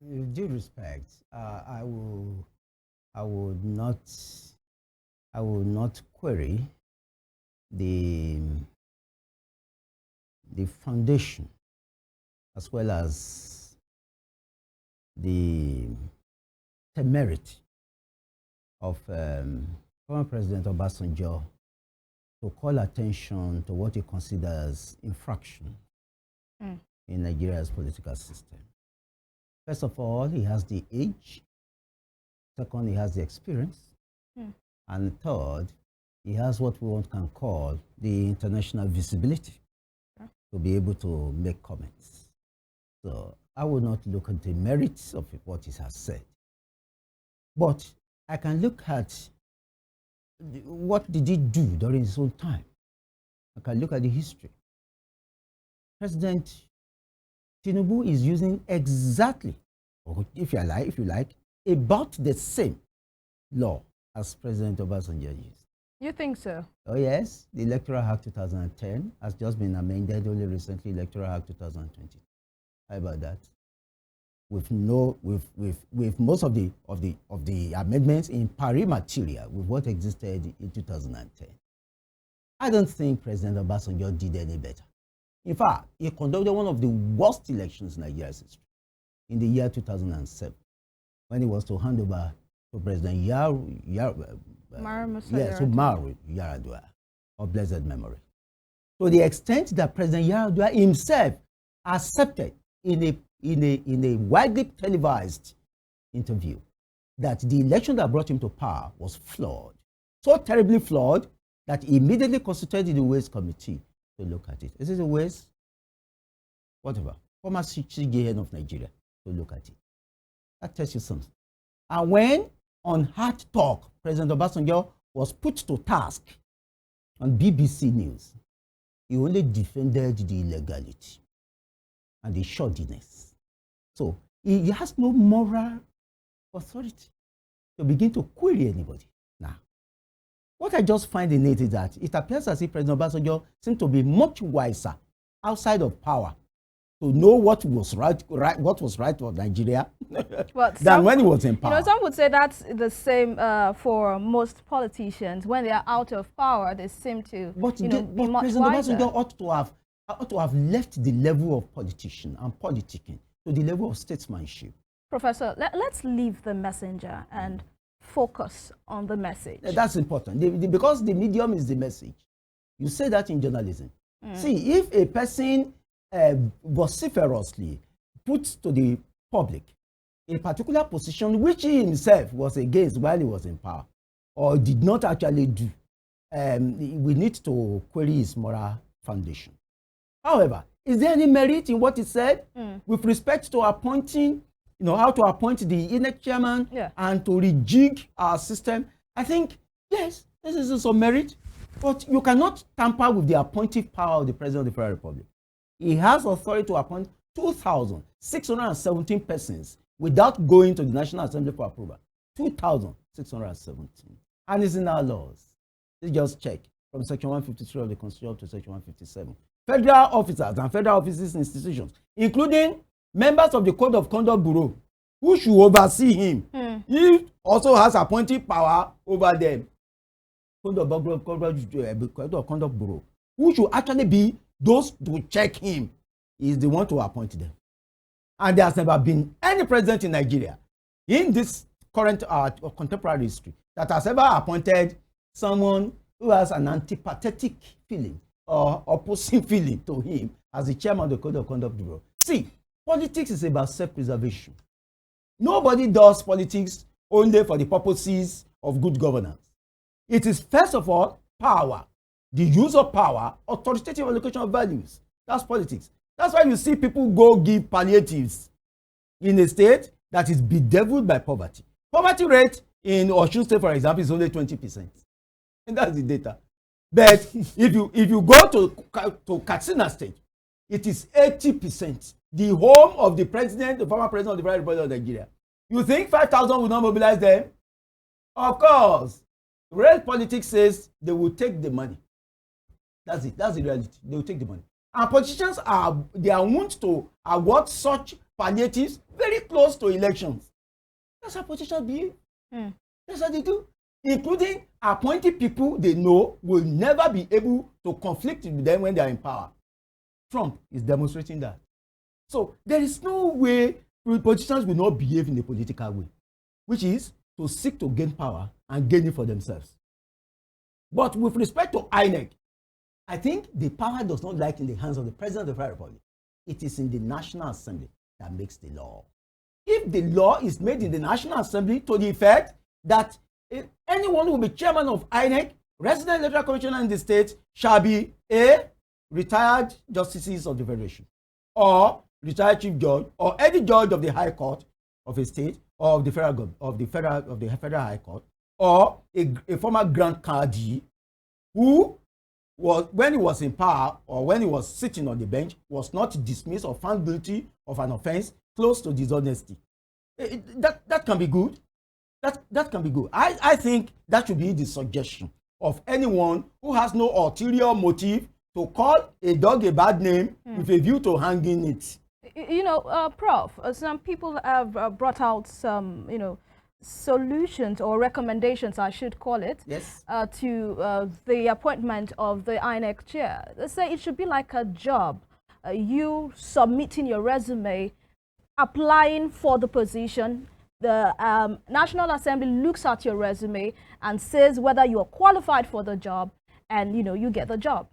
With due respect, I would not, I will not query the the foundation as well as the temerity of former President Obasanjo to call attention to what he considers infraction in Nigeria's political system. First of all, he has the age. Second, he has the experience. And third, he has what we can call the international visibility to be able to make comments. So I will not look at the merits of what he has said. But I can look at what did he do during his own time. I can look at the history. President Tinubu is using exactly, or if you like, about the same law as President Obasanjo used. You think so? Oh yes, the Electoral Act 2010 has just been amended only recently. Electoral Act 2020. How about that? With most of the amendments in pari materia with what existed in 2010. I don't think President Obasanjo did any better. In fact, he conducted one of the worst elections in Nigeria's history in the year 2007, when he was to hand over to President Umaru Yar'Adua of blessed memory. To the extent that President Yar'Adua himself accepted in a widely televised interview that the election that brought him to power was flawed, so terribly flawed that he immediately constituted the Ways Committee to look at it. Is it the Ways? Whatever. Former CGN of Nigeria to look at it. That tells you something. And when on Hard Talk, President Obasanjo was put to task on BBC News, he only defended the illegality and the shoddiness. So he has no moral authority to begin to query anybody. Now, what I just find in it is that it appears as if President Obasanjo seems to be much wiser outside of power to know what was right for Nigeria than when he was in power. You know, some would say that's the same for most politicians. When they are out of power, they seem to be much President wiser. Obasanjo ought to have left the level of politician and politicking to the level of statesmanship. Professor, let's leave the messenger and focus on the message. That's important because the medium is the message. You say that in journalism. See, if a person vociferously puts to the public a particular position which he himself was against while he was in power or did not actually do, we need to query his moral foundation. However, is there any merit in what he said with respect to appointing, how to appoint the INEC chairman and to rejig our system? I think, yes, this is some merit, but you cannot tamper with the appointive power of the President of the Federal Republic. He has authority to appoint 2,617 persons without going to the National Assembly for approval. 2,617. And it's in our laws. Let's just check from Section 153 of the Constitution to Section 157. Federal officers and federal offices institutions, including members of the Code of Conduct Bureau, who should oversee him. He also has appointing power over them. Code of Conduct Bureau, who should actually be those to check him, is the one to appoint them. And there has never been any president in Nigeria in this current or contemporary history that has ever appointed someone who has an antipathetic feeling or opposing feeling to him as the chairman of the Code of Conduct Bureau. See, politics is about self-preservation. Nobody does politics only for the purposes of good governance. It is first of all power. The use of power, authoritative allocation of values. That's politics. That's why you see people go give palliatives in a state that is bedeviled by poverty. Poverty rate in Osun State, for example, is only 20%. And that's the data. But if you go to Katsina State, it is 80%. The home of the president, the former president of the Federal Republic of Nigeria. You think 5,000 will not mobilize them? Of course. Real politics says they will take the money. That's it. That's the reality. They will take the money. And politicians are wont to award such palliatives very very close to elections. That's how politicians behave. That's what they do, including appointing people they know will never be able to conflict with them when they are in power. Trump is demonstrating that. So there is no way politicians will not behave in a political way, which is to seek to gain power and gain it for themselves. But with respect to INEC, I think the power does not lie in the hands of the President of the Republic. It is in the National Assembly that makes the law. If the law is made in the National Assembly to the effect that anyone who will be chairman of INEC, resident electoral commissioner in the state, shall be a retired justices of the Federation, or retired chief judge, or any judge of the High Court of a state, or of the federal High Court, or a former Grand Cadi who was, when he was in power or when he was sitting on the bench, was not dismissed or found guilty of an offense close to dishonesty. That can be good. That can be good. I think that should be the suggestion of anyone who has no ulterior motive to call a dog a bad name with a view to hanging it. You know, Prof, some people have brought out some, solutions or recommendations, I should call it, yes, to the appointment of the INEC chair. They say it should be like a job. You submitting your resume, applying for the position. The National Assembly looks at your resume and says whether you are qualified for the job, and you get the job.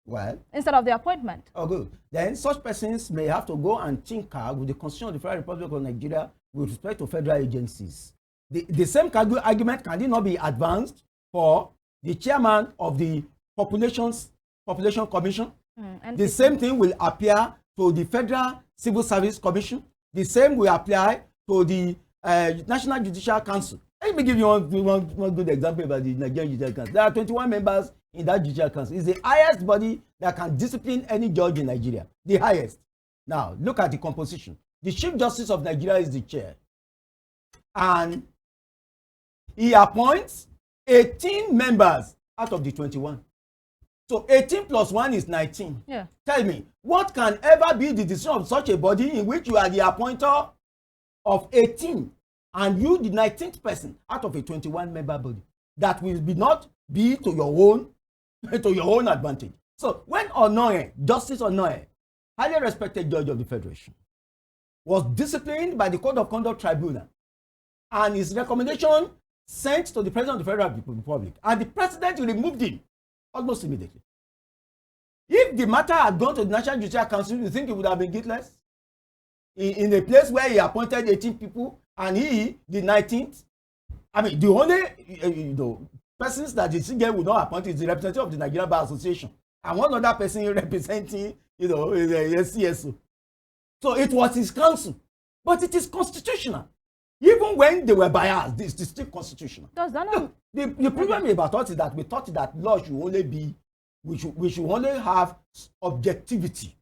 Well, instead of the appointment. Oh, good. Then such persons may have to go and tinker with the Constitution of the Federal Republic of Nigeria with respect to federal agencies. The same argument can not be advanced for the chairman of the Population Commission. And the same thing will appear to the Federal Civil Service Commission. The same will apply to the National Judicial Council. Let me give you one good example about the Nigerian Judicial Council. There are 21 members in that Judicial Council. It's the highest body that can discipline any judge in Nigeria. The highest. Now, look at the composition. The Chief Justice of Nigeria is the chair. And he appoints 18 members out of the 21. So 18 plus 1 is 19. Yeah. Tell me, what can ever be the decision of such a body in which you are the appointer of 18 and you the 19th person out of a 21-member body that will not be to your own advantage? So when Onoye, Justice Onoye, highly respected judge of the Federation, was disciplined by the Code of Conduct Tribunal and his recommendation sent to the President of the Federal Republic, and the President removed him almost immediately. If the matter had gone to the National Judicial Council, you think it would have been guiltless? In a place where he appointed 18 people and he, the 19th, I mean, the only persons that the CGM would not appoint is the representative of the Nigerian Bar Association and one other person representing, the CSO. So it was his council, but it is constitutional. Even when they were biased, it's still constitutional. Does that not? The problem about us is that we thought that law should only be, we should only have objectivity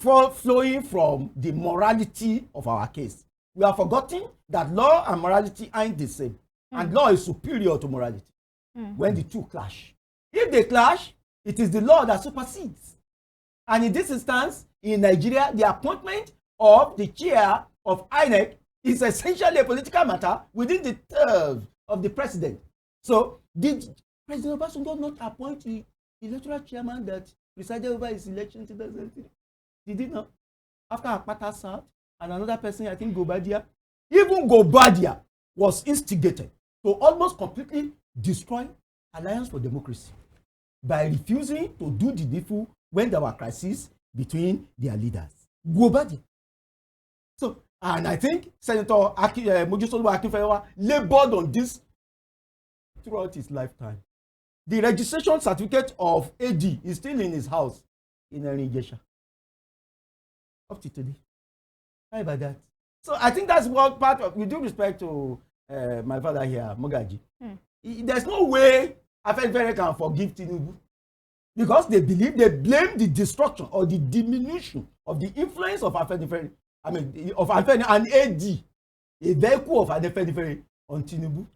flowing from the morality of our case. We have forgotten that law and morality aren't the same, and law is superior to morality when the two clash. If they clash, it is the law that supersedes. And in this instance, in Nigeria, the appointment of the chair of INEC is essentially a political matter within the terms of the president. So, did President Obasanjo not appoint the electoral chairman that presided over his election in 2003? Did he not? After Akpata served, and another person, I think Gobadia, even Gobadia was instigated to almost completely destroy Alliance for Democracy by refusing to do the needful when there were crises between their leaders. Gobadia. So, and I think Senator Mojisola Akinfenwa labored on this throughout his lifetime. The registration certificate of AD is still in his house in Erinjesha. Up to today. How about that? So I think that's what part of, with due respect to my father here, Mogaji. There's no way Afenifere can forgive Tinubu because they blame the destruction or the diminution of the influence of Afenifere. I mean, of Afenifere and AD, a vehicle of Afenifere on Tinubu.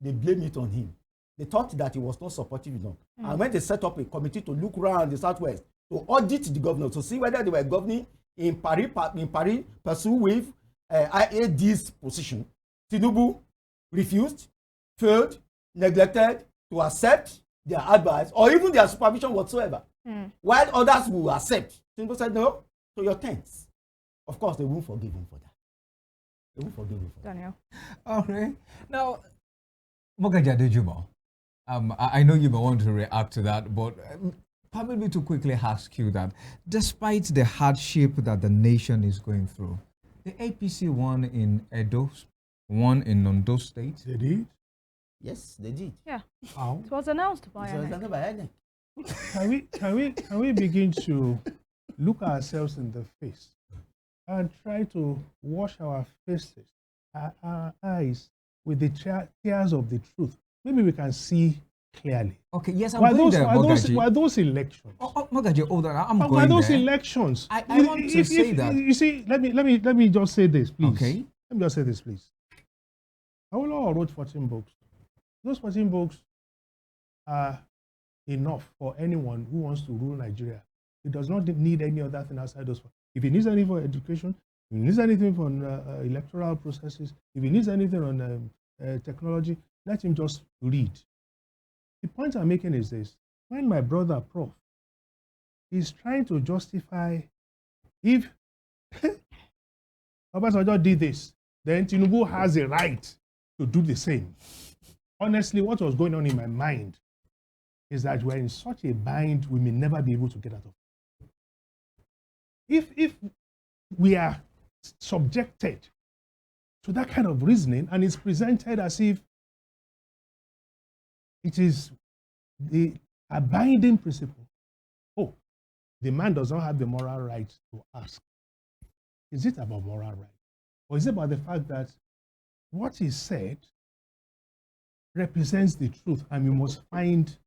They blame it on him. They thought that he was not supportive enough. And when they set up a committee to look around the Southwest to audit the governor to see whether they were governing in Paris pursue with IAD's position. Tinubu refused, failed, neglected to accept their advice or even their supervision whatsoever. While others will accept. Tinubu said, no, to your tents. Of course, they won't forgive him for that. They won't forgive him for Daniel. that. All right. Now, Mogaji Adejumo, I know you may want to react to that, but permit me to quickly ask you that despite the hardship that the nation is going through, the APC won in Edo, won in Ondo State. They did? Yes, they did. Yeah. How? It was announced by So it's INEC. not by INEC. Can we begin to look ourselves in the face and try to wash our faces, our eyes with the tears of the truth? Maybe we can see clearly. Okay, yes, I'm Were going those, there, Mogaji. were those elections? Mogaji, hold on, I'm Were going those there. elections? I want to say that. You see, let me just say this, please. Okay. Let me just say this, please. Awolowo wrote 14 books. Those 14 books are enough for anyone who wants to rule Nigeria. He does not need any other thing outside those. If he needs anything for education, if he needs anything for electoral processes, if he needs anything on technology, let him just read. The point I'm making is this. When my brother, Prof, is trying to justify if Obasanjo did this, then Tinubu has a right to do the same. Honestly, what was going on in my mind is that we're in such a bind we may never be able to get out of. If we are subjected to that kind of reasoning and it's presented as if it is the abiding principle, oh, the man does not have the moral right to ask. Is it about moral right? Or is it about the fact that what is said represents the truth and we must find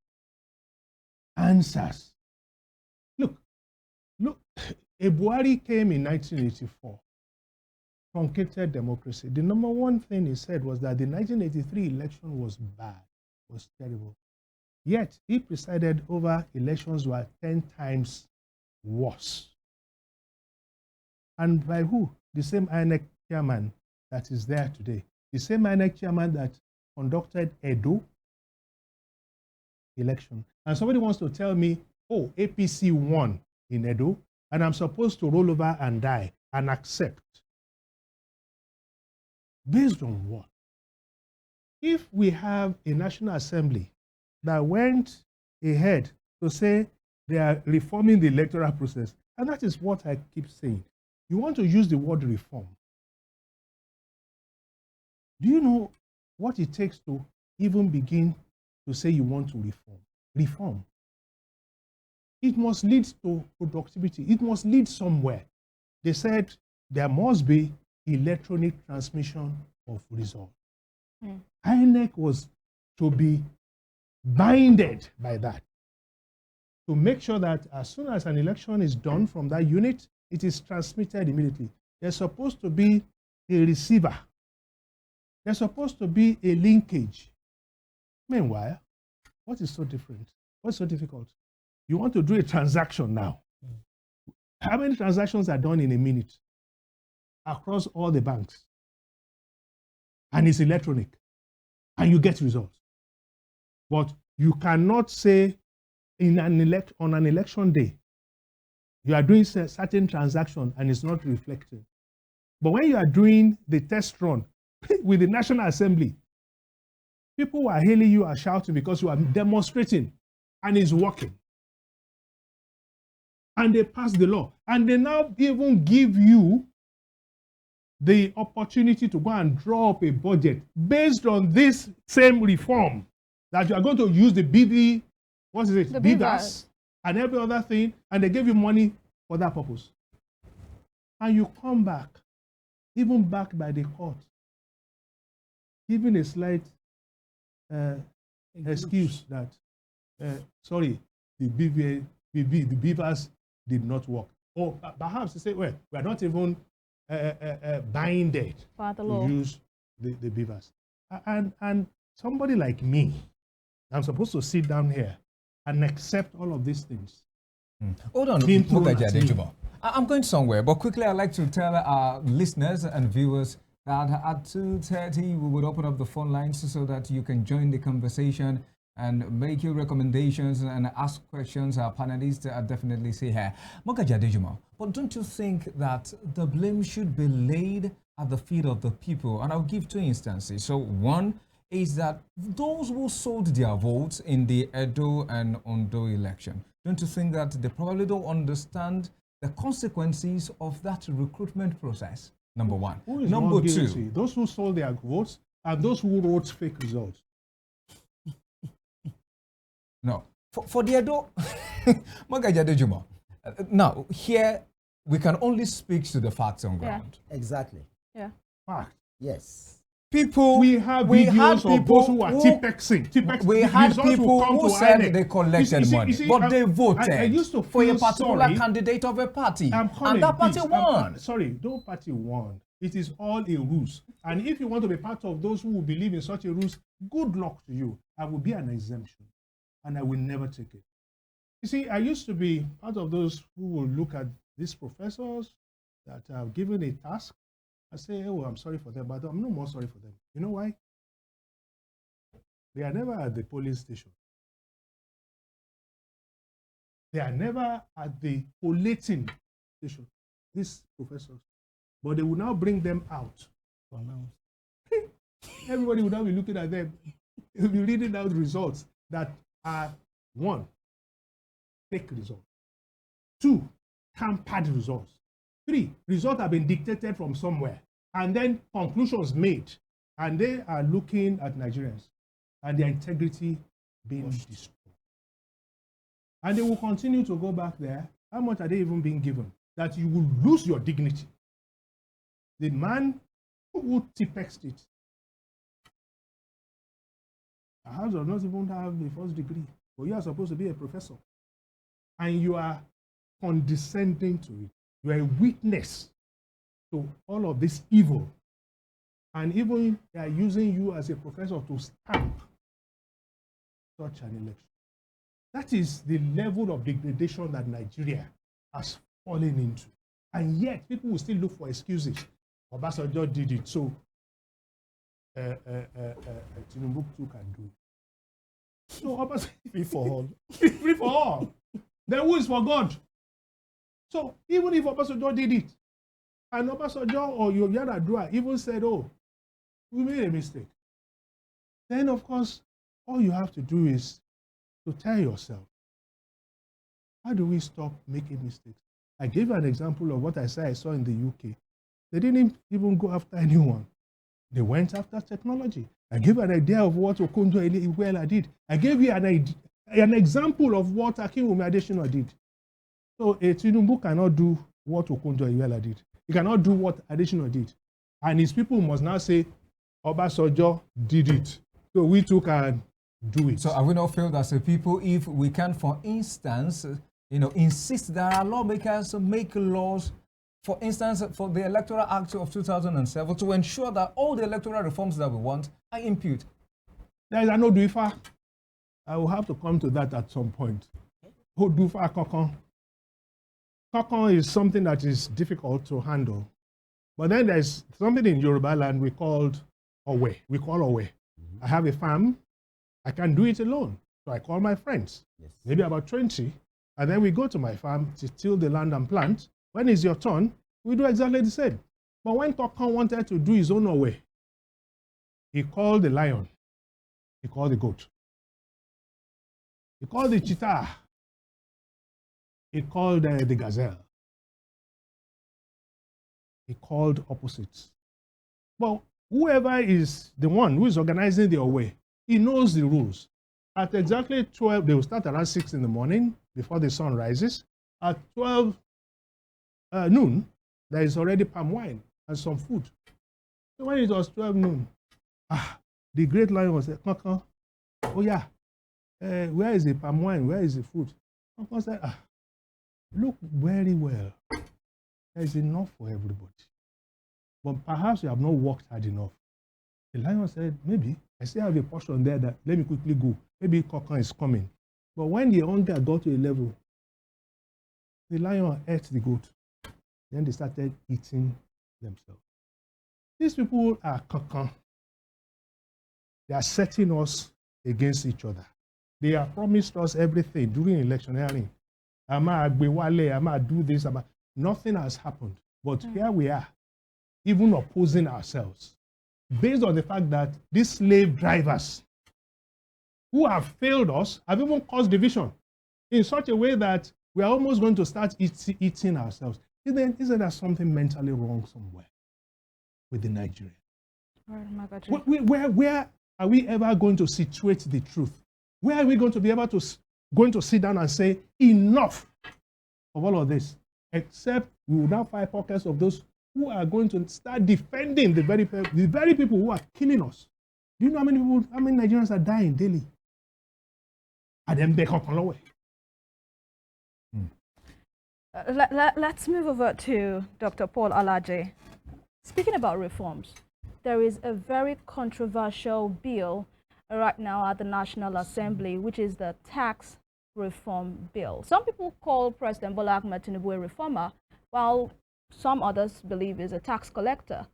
answers? Look, Buhari came in 1984, truncated democracy. The number one thing he said was that the 1983 election was bad, was terrible. Yet, he presided over elections were 10 times worse. And by who? The same INEC chairman that is there today. The same INEC chairman that conducted Edo election. And somebody wants to tell me, oh, APC won in Edo, and I'm supposed to roll over and die and accept. Based on what? If we have a National Assembly that went ahead to say they are reforming the electoral process, and that is what I keep saying. You want to use the word reform. Do you know what it takes to even begin to say you want to reform? Reform. It must lead to productivity. It must lead somewhere. They said there must be electronic transmission of results. INEC was to be binded by that, to make sure that as soon as an election is done from that unit, it is transmitted immediately. There's supposed to be a receiver. There's supposed to be a linkage. Meanwhile, what is so different? What's so difficult? You want to do a transaction now. How many transactions are done in a minute across all the banks? And it's electronic. And you get results. But you cannot say on an election day, you are doing a certain transaction and it's not reflected. But when you are doing the test run with the National Assembly, people are hailing you and shouting because you are demonstrating and it's working. And they pass the law. And they now even give you the opportunity to go and draw up a budget based on this same reform that you are going to use the BV, what is it? The BVAS and every other thing, and they give you money for that purpose. And you come back, even backed by the court, giving a slight excuse that, sorry, the BVAS did not work. Or perhaps they say, well, we are not even binded to use the BVAS. And somebody like me, I'm supposed to sit down here and accept all of these things. Hold on, Mogaji Adejumo. I'm going somewhere, but quickly I'd like to tell our listeners and viewers that at 2:30 we would open up the phone lines so that you can join the conversation and make your recommendations and ask questions. Our panelists are definitely say here. Mogaji Adejumo, but don't you think that the blame should be laid at the feet of the people? And I'll give two instances. So one is that those who sold their votes in the Edo and Ondo election, don't you think that they probably don't understand the consequences of that recruitment process? Number one. Who is Number more two. guilty? Those who sold their votes and those who wrote fake results. No. For the Edo, Mogaji Adejumo, now here we can only speak to the facts on ground. Exactly. Yeah. Fact. Yes. People, We have videos of those who are T-Pexing. We had people who said they collected money, but they voted I used to for a feel particular sorry. candidate of a party, I'm and that party please, won. Sorry, no party won. It is all a ruse. And if you want to be part of those who will believe in such a ruse, good luck to you. I will be an exemption, and I will never take it. You see, I used to be part of those who will look at these professors that are given a task. I say, oh, I'm sorry for them, but I'm no more sorry for them. You know why? They are never at the police station. They are never at the collating station, these professors. But they will now bring them out. Everybody will now be looking at them. They will be reading out results that are, one, fake results. Two, tampered results. Three, results have been dictated from somewhere. And then conclusions made. And they are looking at Nigerians and their integrity being destroyed. And they will continue to go back there. How much are they even being given? That you will lose your dignity. The man who T-Pexed it, perhaps does not even have the first degree, but you are supposed to be a professor. And you are condescending to it. You are a witness to all of this evil. And even they are using you as a professor to stamp such an election. That is the level of degradation that Nigeria has fallen into. And yet, people will still look for excuses. Obasanjo did it, so Tinubu too can do it. So Obasanjo, free for all. Free for all. Then who is for God? So even if Obasanjo did it, and Obasanjo or Yar'Adua even said, oh, we made a mistake, then of course, all you have to do is to tell yourself, how do we stop making mistakes? I gave you an example of what I saw in the UK. They didn't even go after anyone. They went after technology. I gave you an idea of what Ogunyemi did. I gave you an example of what Akinwumi Adesina did. So a Tinubu cannot do what Ogunyemi did. He cannot do what Adesina did. And his people must now say, Obasanjo did it. So we too can do it. So I will not feel that the people, if we can, for instance, insist that our lawmakers make laws, for instance, for the Electoral Act of 2007, to ensure that all the electoral reforms that we want are imputed. There is an Oduifa. I will have to come to that at some point. Oduifa Kokon. Kokon is something that is difficult to handle. But then there's something in Yoruba land we call Owe. I have a farm. I can't do it alone. So I call my friends, maybe about 20, and then we go to my farm to till the land and plant. When it's your turn, we do exactly the same. But when Kokon wanted to do his own way, he called the lion, he called the goat, he called the cheetah, he called the gazelle, he called opposites. But whoever is the one who is organizing the way, he knows the rules. At exactly 12, they will start around 6 in the morning before the sun rises. At 12 noon, there is already palm wine and some food. So when it was 12 noon, the great lion was like, Kokon, oh yeah, where is the palm wine? Where is the food? Kokon said, look very well. There is enough for everybody. But perhaps you have not worked hard enough. The lion said, maybe. I still have a portion there that let me quickly go. Maybe Kokon is coming. But when the hunger got to a level, the lion ate the goat. Then they started eating themselves. These people are kakan. They are setting us against each other. They have promised us everything during electioneering. Ama Agbewale, Ama do this, Ama. Nothing has happened. But here we are, even opposing ourselves, based on the fact that these slave drivers who have failed us have even caused division in such a way that we are almost going to start eating ourselves. Isn't there something mentally wrong somewhere with the Nigerians? Where are we ever going to situate the truth? Where are we going to be able to sit down and say enough of all of this? Except we will now find pockets of those who are going to start defending the very people who are killing us. Do you know how many Nigerians are dying daily? Let's move over to Dr. Paul Alaje. Speaking about reforms, there is a very controversial bill right now at the National Assembly, which is the tax reform bill. Some people call President Bola Ahmed Tinubu a reformer, while some others believe he's a tax collector.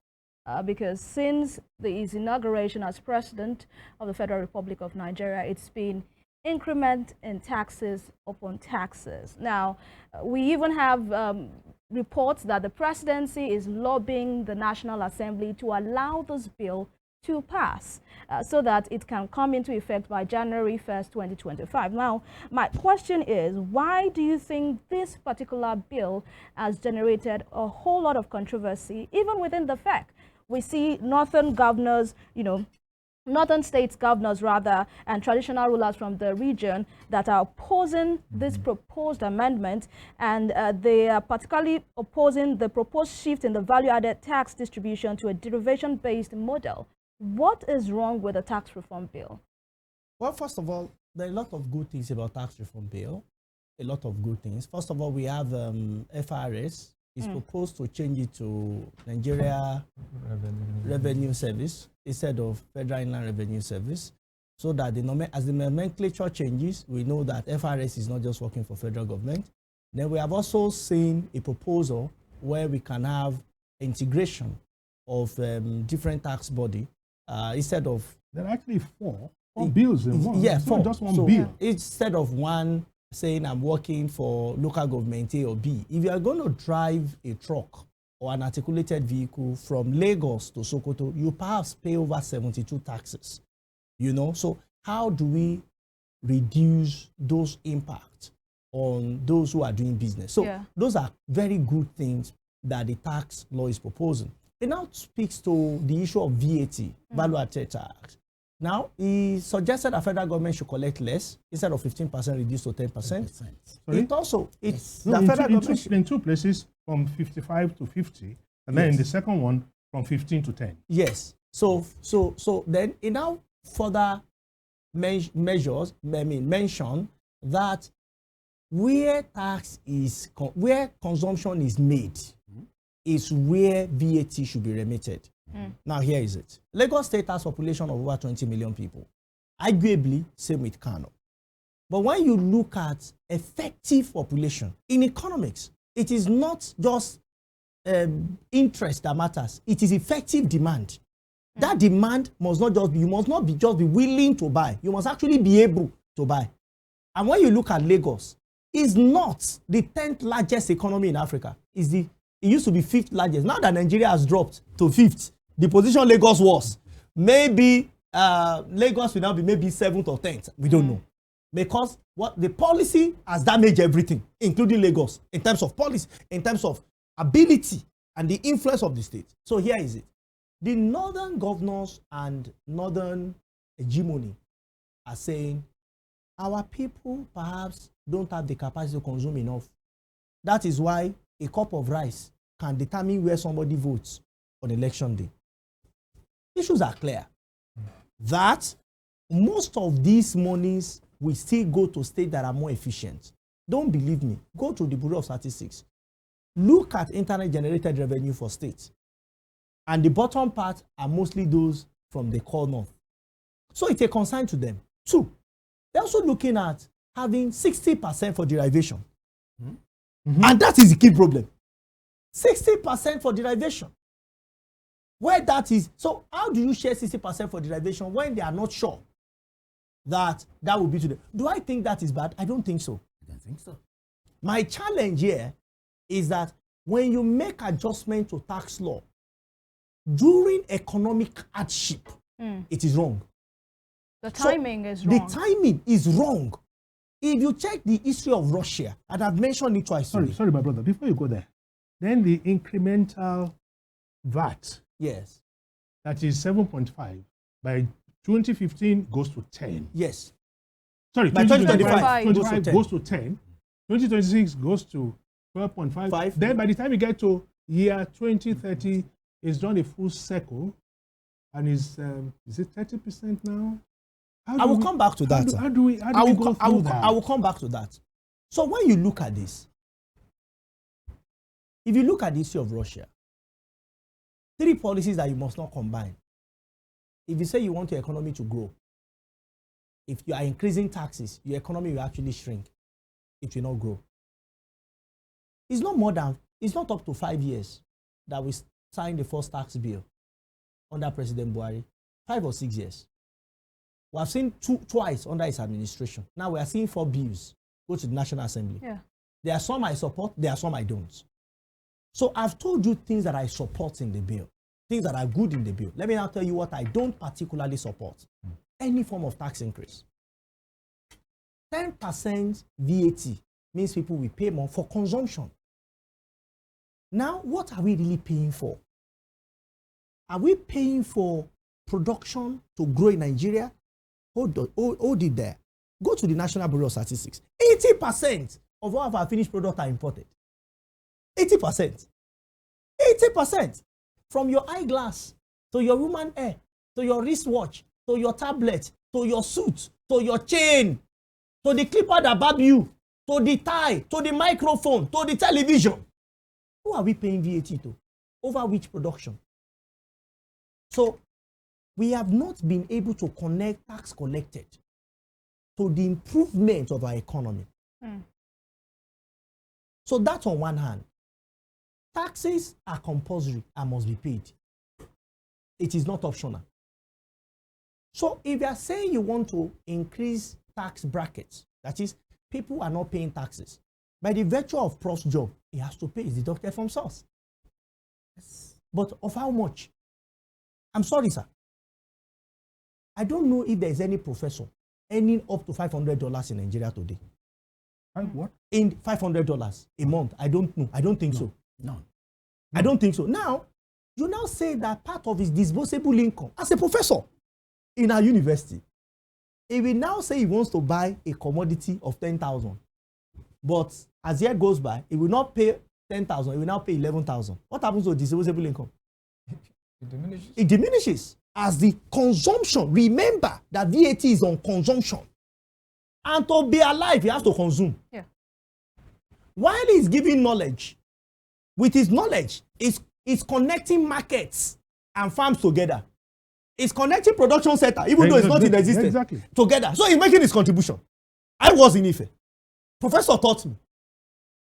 Because since his inauguration as president of the Federal Republic of Nigeria, it's been increment in taxes upon taxes. Now, we even have reports that the presidency is lobbying the National Assembly to allow this bill to pass so that it can come into effect by January 1st, 2025. Now, my question is, why do you think this particular bill has generated a whole lot of controversy, even within the FEC? We see northern governors, northern states governors rather, and traditional rulers from the region that are opposing this proposed amendment, and they are particularly opposing the proposed shift in the value-added tax distribution to a derivation-based model. What is wrong with the tax reform bill? Well, first of all, there are a lot of good things about tax reform bill. A lot of good things. First of all, we have FRS. It's proposed to change it to Nigeria Revenue Service instead of Federal Inland Revenue Service, so that as the nomenclature changes, we know that FRS is not just working for federal government. Then we have also seen a proposal where we can have integration of different tax body instead of... There are actually four bills in one. Yeah, it's four. Not just one bill. Instead of one saying I'm working for local government A or B, if you are going to drive a truck or an articulated vehicle from Lagos to Sokoto, you perhaps pay over 72 taxes. So how do we reduce those impacts on those who are doing business? So those are very good things that the tax law is proposing. It now speaks to the issue of VAT, value-added tax. Now, he suggested that federal government should collect less instead of 15% reduced to 10%. It also, in two places from 55 to 50, and then in the second one from 15 to 10. Yes. So then it now further mention that where consumption is made is where VAT should be remitted. Now, here is it. Lagos State has a population of over 20 million people. Arguably, same with Kano. But when you look at effective population in economics, it is not just interest that matters. It is effective demand. That demand must not just be, you must not just be willing to buy. You must actually be able to buy. And when you look at Lagos, it's not the 10th largest economy in Africa. It used to be 5th largest. Now that Nigeria has dropped to 5th, the position Lagos was, maybe Lagos will now be maybe 7th or 10th. We don't know. Because what the policy has damaged everything, including Lagos, in terms of policy, in terms of ability and the influence of the state. So here is it. The northern governors and northern hegemony are saying, our people perhaps don't have the capacity to consume enough. That is why a cup of rice can determine where somebody votes on election day. Issues are clear. That most of these monies will still go to states that are more efficient. Don't believe me. Go to the Bureau of Statistics. Look at internet-generated revenue for states. And the bottom part are mostly those from the core north. So it's a concern to them. Two, they're also looking at having 60% for derivation. And that is the key problem. 60% for derivation. Where that is, so how do you share 60% for derivation when they are not sure that that will be to them? Do I think that is bad? I don't think so. I don't think so. My challenge here is that when you make adjustment to tax law during economic hardship, it is wrong. The timing is wrong. The timing is wrong. If you check the history of Russia, and I've mentioned it twice today. Sorry, my brother. Before you go there, then the incremental VAT, Yes. that is 7.5, by 2015 goes to 10. Yes. Sorry, By 2025 goes to 10. 2026 goes to 12.5. Then by the time you get to year 2030, it's done a full circle, and is it 30% now? I will come back to that. How do we go through that? I will come back to that. So when you look at this, if you look at the issue of Russia, 3 policies that you must not combine. If you say you want your economy to grow, if you are increasing taxes, your economy will actually shrink. It will not grow. It's not up to 5 years that we signed the first tax bill under President Buhari. 5 or 6 years. We have seen twice under his administration. Now we are seeing 4 bills go to the National Assembly. Yeah. There are some I support, there are some I don't. So I've told you things that I support in the bill, things that are good in the bill. Let me now tell you what I don't particularly support. Any form of tax increase. 10% VAT means people will pay more for consumption. Now, what are we really paying for? Are we paying for production to grow in Nigeria? Hold it there. Go to the National Bureau of Statistics. 80% of all of our finished products are imported. 80%. 80%. From your eyeglass, to your human hair, to your wristwatch, to your tablet, to your suit, to your chain, to the clipper that barb you, to the tie, to the microphone, to the television. Who are we paying VAT to? Over which production? So, we have not been able to connect tax collected to the improvement of our economy. So that's on one hand. Taxes are compulsory and must be paid. It is not optional. So if you are saying you want to increase tax brackets, that is, people are not paying taxes, by the virtue of Prof's job, he has to pay, it's deducted from source. Yes. But of how much? I'm sorry, sir. I don't know if there is any professor earning up to $500 in Nigeria today. What? In $500 a month. I don't know. I don't think so. No. I don't think so. Now, you now say that part of his disposable income as a professor in our university, he will now say he wants to buy a commodity of 10,000. But as year goes by, he will not pay 10,000. He will now pay 11,000. What happens to disposable income? It diminishes. It diminishes as the consumption. Remember that VAT is on consumption. And to be alive, he has to consume. Yeah. While he's giving knowledge, with his knowledge, is connecting markets and farms together. It's connecting production sector, even though it's not in existence, together. So he's making his contribution. I was in Ife. Professor taught me.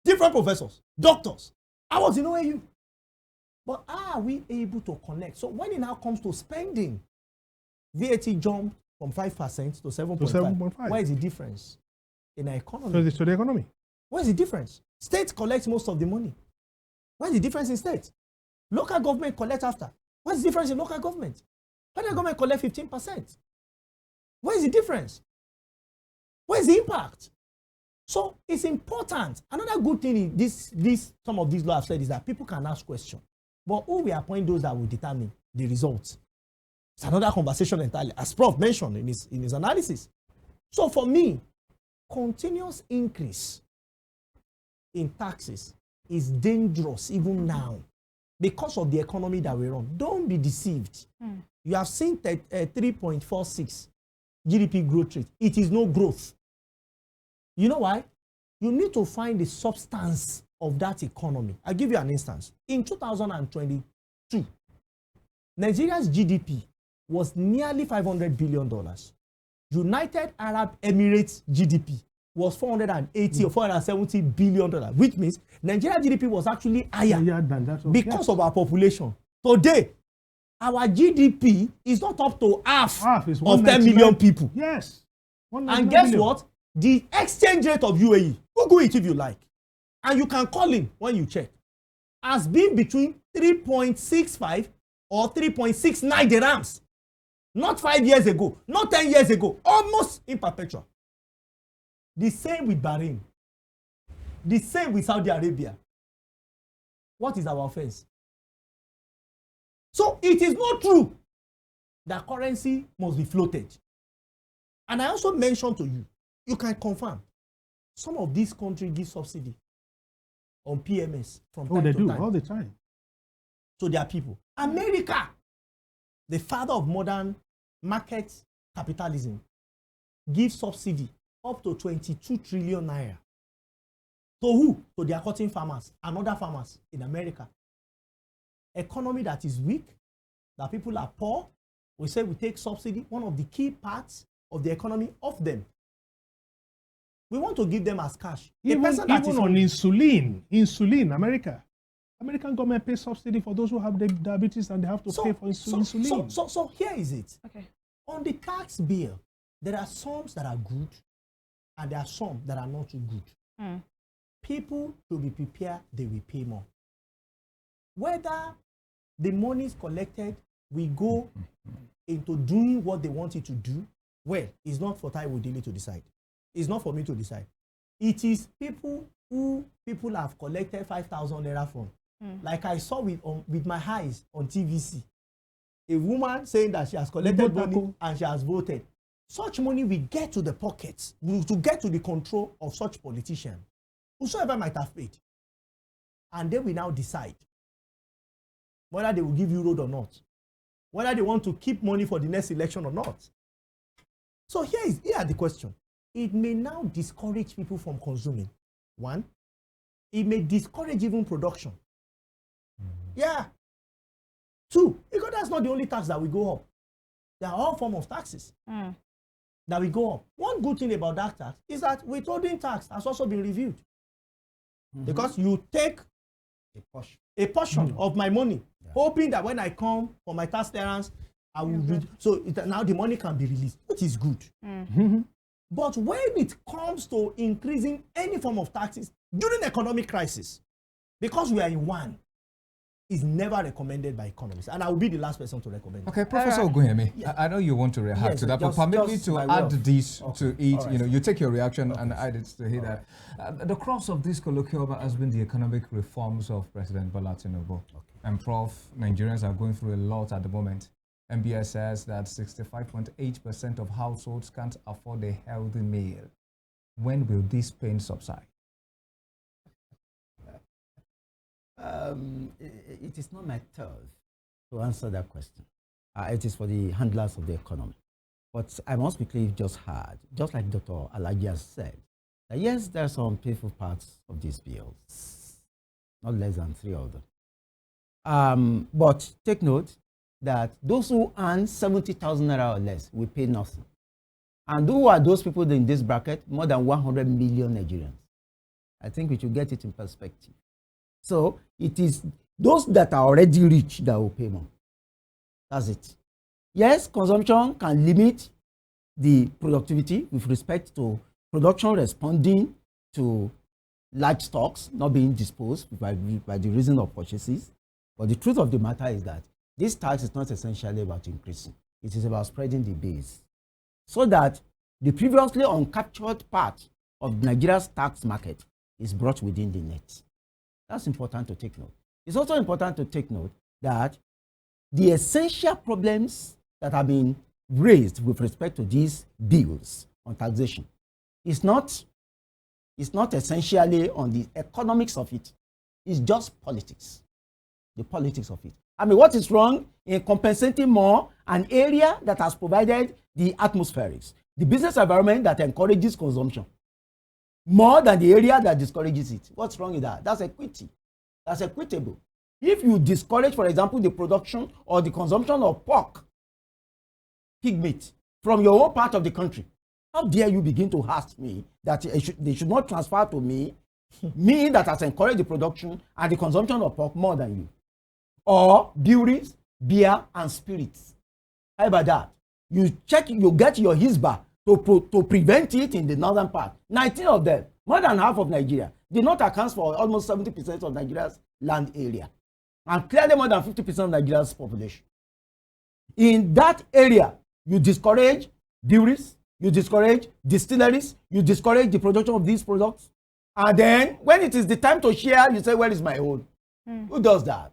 Different professors, doctors. I was in OAU. But are we able to connect? So when it now comes to spending, VAT jumped from 5% to 7.5. Where is the difference in our economy? So the economy. Where is the difference? State collects most of the money. Where's the difference in state? Local government collect after. What's the difference in local government? Federal government collect 15%. Where's the difference? Where's the impact? So it's important. Another good thing in this some of these laws I've said is that people can ask questions. But who will appoint those that will determine the results? It's another conversation entirely, as Prof mentioned in his analysis. So for me, continuous increase in taxes is dangerous even now because of the economy that we run. Don't be deceived. You have seen 3.46 GDP growth rate. It is no growth. You know why? You need to find the substance of that economy. I'll give you an instance. In 2022, Nigeria's GDP was nearly $500 billion. United Arab Emirates GDP was 480 or 470 billion dollars, which means Nigeria GDP was actually higher than that because of our population. Today, our GDP is not up to half is of 10 million people. Yes. And guess what? The exchange rate of UAE, Google it if you like, and you can call him when you check, has been between 3.65 or 3.69 dirhams. Not 5 years ago, not 10 years ago, almost in perpetual. The same with Bahrain. The same with Saudi Arabia. What is our offense? So it is not true that currency must be floated. And I also mentioned to you, you can confirm, some of these countries give subsidy on PMS from time to time. They do all the time. To their people. America, the father of modern market capitalism, gives subsidy up to 22 trillion naira. To who? To their cotton farmers and other farmers in America. Economy that is weak, that people are poor, we say we take subsidy, one of the key parts of the economy, off them. We want to give them as cash. Even on insulin, American government pays subsidy for those who have diabetes and they have to pay for insulin. So here is it. Okay. On the tax bill, there are some that are good and there are some that are not too good. People should be prepared, they will pay more. Whether the money is collected, we go into doing what they want it to do, well, it's not for Taiwo Dele to decide. It's not for me to decide. It is people who people have collected 5,000 naira from. Like I saw with my eyes on TVC. A woman saying that she has collected money and she has voted. Such money will get to the pockets, to get to the control of such politicians, whosoever might have paid. And they will now decide whether they will give you road or not, whether they want to keep money for the next election or not. So here is the question. It may now discourage people from consuming. One, it may discourage even production. Yeah. Two, because that's not the only tax that will go up. There are all forms of taxes that will go up. One good thing about that tax is that withholding tax has also been reviewed. Because you take a portion of my money, hoping that when I come for my tax clearance, I will read. So now the money can be released, which is good. But when it comes to increasing any form of taxes during economic crisis, because we are in one, is never recommended by economists. And I will be the last person to recommend it. Okay, Professor Ogunyemi, I know you want to react to that, but permit me to add this to it. Right. You take your reaction and add it to hear that. The crux of this colloquium has been the economic reforms of President Bola Tinubu. And Prof, Nigerians are going through a lot at the moment. MBS says that 65.8% of households can't afford a healthy meal. When will this pain subside? It is not my turn to answer that question. It is for the handlers of the economy. But I must quickly just add, just like Dr. Alaje has said, that yes, there are some painful parts of these bills, not less than 3 of them. But take note that those who earn 70,000 naira or less will pay nothing. And who are those people in this bracket? More than 100 million Nigerians. I think we should get it in perspective. So it is those that are already rich that will pay more. That's it. Yes, consumption can limit the productivity with respect to production responding to large stocks not being disposed by the reason of purchases. But the truth of the matter is that this tax is not essentially about increasing. It is about spreading the base so that the previously uncaptured part of Nigeria's tax market is brought within the net. That's important to take note. It's also important to take note that the essential problems that have been raised with respect to these bills on taxation is not essentially on the economics of it. It's just politics, the politics of it. I mean, what is wrong in compensating more an area that has provided the atmospherics, the business environment that encourages consumption, more than the area that discourages it? What's wrong with that? That's equity. That's equitable. If you discourage, for example, the production or the consumption of pork, pig meat, from your own part of the country, How dare you begin to ask me that they should not transfer to me, me that has encouraged the production and the consumption of pork more than you, or breweries, beer, and spirits. How about that? You get your Hisba to prevent it in the northern part. 19 of them, more than half of Nigeria, the north accounts for almost 70% of Nigeria's land area, and clearly more than 50% of Nigeria's population. In that area, you discourage breweries, you discourage distilleries, you discourage the production of these products, and then when it is the time to share, you say, where is my own? Who does that?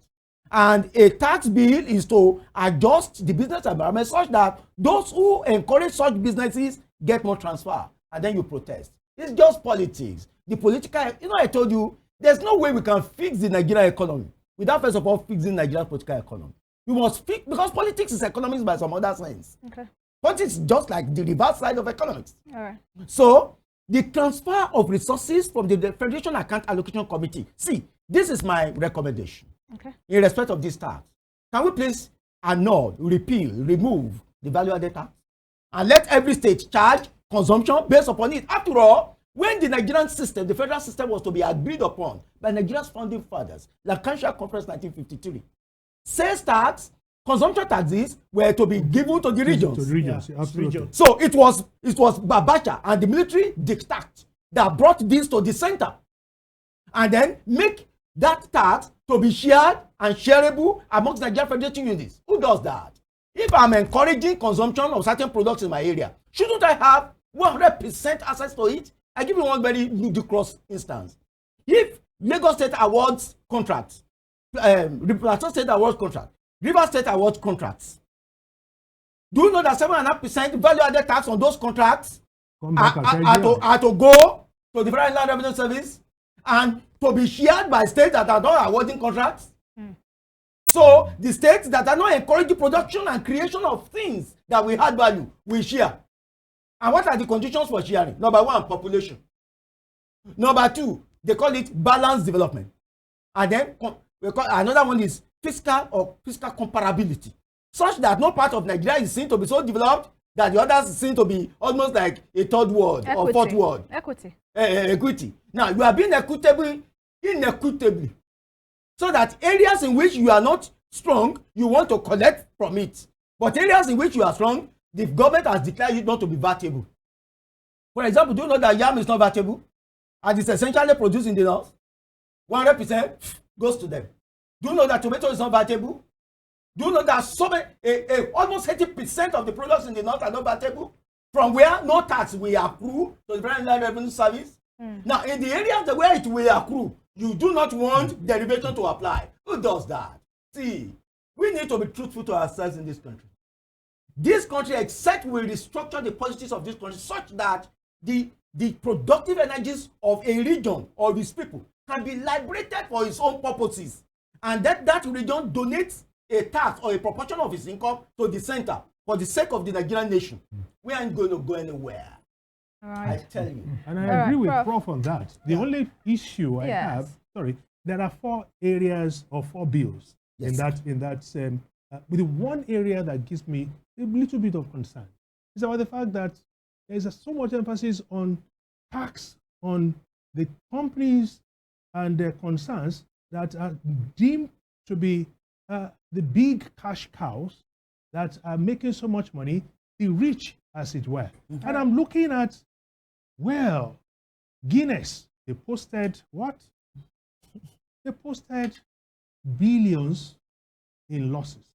And a tax bill is to adjust the business environment such that those who encourage such businesses get more transfer, and then you protest. It's just politics. The political, I told you, there's no way we can fix the Nigerian economy without first of all fixing Nigeria's political economy. We must fix, because politics is economics by some other sense. Okay. Politics is just like the reverse side of economics. All right. So the transfer of resources from the Federation Account Allocation Committee. See, this is my recommendation. Okay. In respect of this tax, can we please annul, repeal, remove the value-added tax, and let every state charge consumption based upon it? After all, when the Nigerian system, the federal system, was to be agreed upon by Nigeria's founding fathers, like Council Conference 1953, sales tax, consumption taxes were to be given to the regions. To the regions, absolutely. So it was Babacha and the military diktat that brought this to the center, and then make that tax to be shared and shareable amongst Nigerian federating units. Who does that? If I'm encouraging consumption of certain products in my area, shouldn't I have 100% access to it? I give you one very ludicrous instance. If Lagos State awards contracts, Plateau State awards contracts, River State awards contracts, do you know that 7.5% value-added tax on those contracts are to go to the Federal Inland Revenue Service and to be shared by states that are not awarding contracts? So the states that are not encouraging production and creation of things that we add value, we share. And what are the conditions for sharing? Number one, population. Number two, they call it balanced development. And then another one is fiscal comparability, such that no part of Nigeria is seen to be so developed that the others is seen to be almost like a third world or fourth world. Equity. Now, you are being equitable inequitably, so that areas in which you are not strong, you want to collect from it. But areas in which you are strong, the government has declared it not to be vatable. For example, do you know that yam is not vatable? And it's essentially produced in the north? 100% goes to them. Do you know that tomato is not vatable? Do you know that almost 80% of the products in the north are not vatable? From where no tax will accrue to the Federal Inland Revenue Service? Now, in the areas where it will accrue, you do not want derivation to apply. Who does that? See, we need to be truthful to ourselves in this country. This country, except we restructure the policies of this country such that the productive energies of a region or its people can be liberated for its own purposes, and that region donates a tax or a proportion of its income to the center for the sake of the Nigerian nation, we aren't going to go anywhere. All right. I tell you. And I agree with Prof. Prof on that. The only issue I have, there are 4 areas or 4 bills in that with the one area that gives me a little bit of concern is about the fact that there is so much emphasis on tax on the companies and their concerns that are deemed to be the big cash cows that are making so much money, the rich, as it were. And I'm looking at, well, Guinness, they posted what? They posted billions in losses.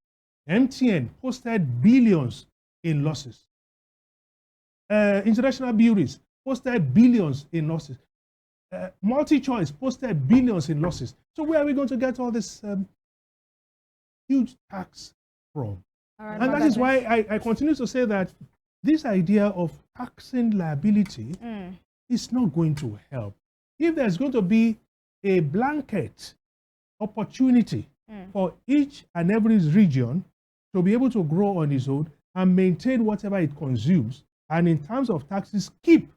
MTN posted billions in losses. International breweries posted billions in losses. Multi-choice posted billions in losses. So where are we going to get all this huge tax from? Right, and that is why I continue to say that this idea of taxing liability is not going to help. If there's going to be a blanket opportunity for each and every region to be able to grow on its own and maintain whatever it consumes, and in terms of taxes, keep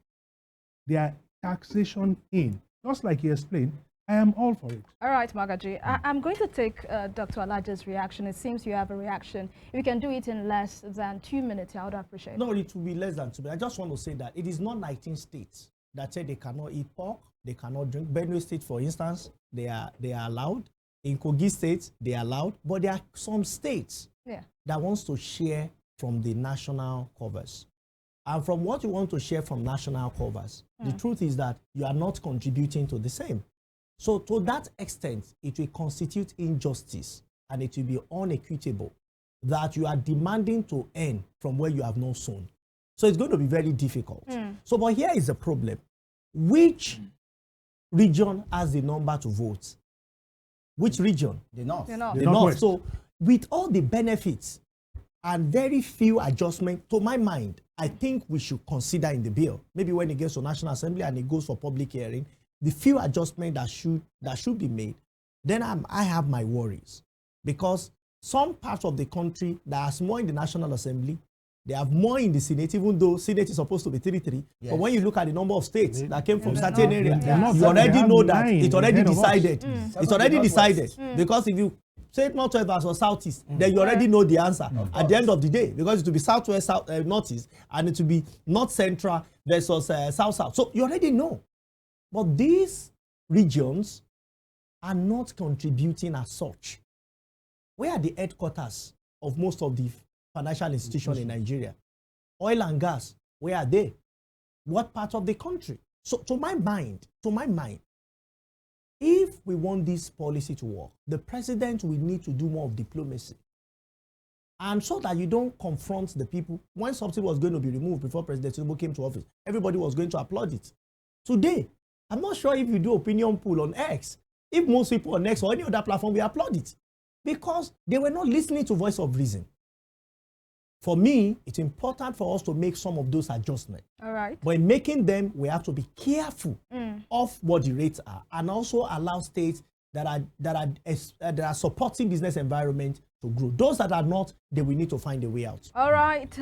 their taxation in, just like he explained, I am all for it. All right, Mogaji. I'm going to take Dr. Alaje's reaction. It seems you have a reaction. If you can do it in less than 2 minutes, I would appreciate it. No, it will be less than 2 minutes. I just want to say that it is not 19 states that say they cannot eat pork, they cannot drink. Benue State, for instance, they are allowed. In Kogi State, they are allowed. But there are some states that wants to share from the national covers. And from what you want to share from national covers, the truth is that you are not contributing to the same. So to that extent, it will constitute injustice and it will be unequitable that you are demanding to earn from where you have not sown. So it's going to be very difficult. So, but here is the problem. Which region has the number to vote? Which region? The North. The North. The North. Northwest. So with all the benefits and very few adjustments, to my mind, I think we should consider in the bill, maybe when it gets to National Assembly and it goes for public hearing, the few adjustments that should be made, then I have my worries. Because some parts of the country that has more in the National Assembly, they have more in the Senate, even though Senate is supposed to be 3-3. Yes. But when you look at the number of states that came from they're certain not- areas, they're not- you already they have know that 9 it's already ahead of us. decided. It's already Northwest. decided. Because if you say Northwest versus Southeast, then you already know the answer at the end of the day. Because it will be Southwest, Northeast, and it will be North Central versus South-South. So you already know. But these regions are not contributing as such. Where are the headquarters of most of the financial institutions in Nigeria? Oil and gas, where are they? What part of the country? So to my mind, if we want this policy to work, the president will need to do more of diplomacy. And so that you don't confront the people. When something was going to be removed before President Tinubu came to office, everybody was going to applaud it. Today, I'm not sure if you do opinion poll on X, if most people on X or any other platform will applaud it. Because they were not listening to voice of reason. For me, it's important for us to make some of those adjustments. All right. But in making them, we have to be careful of what the rates are and also allow states that are supporting business environment to grow. Those that are not, they will need to find a way out. All right.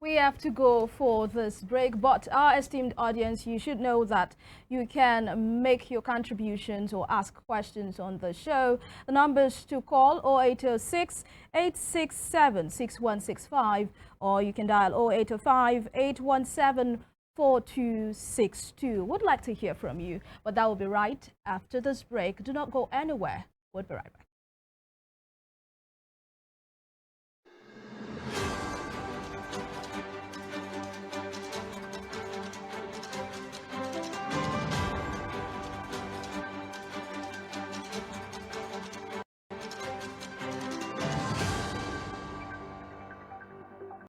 We have to go for this break, but our esteemed audience, you should know that you can make your contributions or ask questions on the show. The numbers to call 0806-867-6165, or you can dial 0805-817-4262. Would like to hear from you, but that will be right after this break. Do not go anywhere. We'll be right back.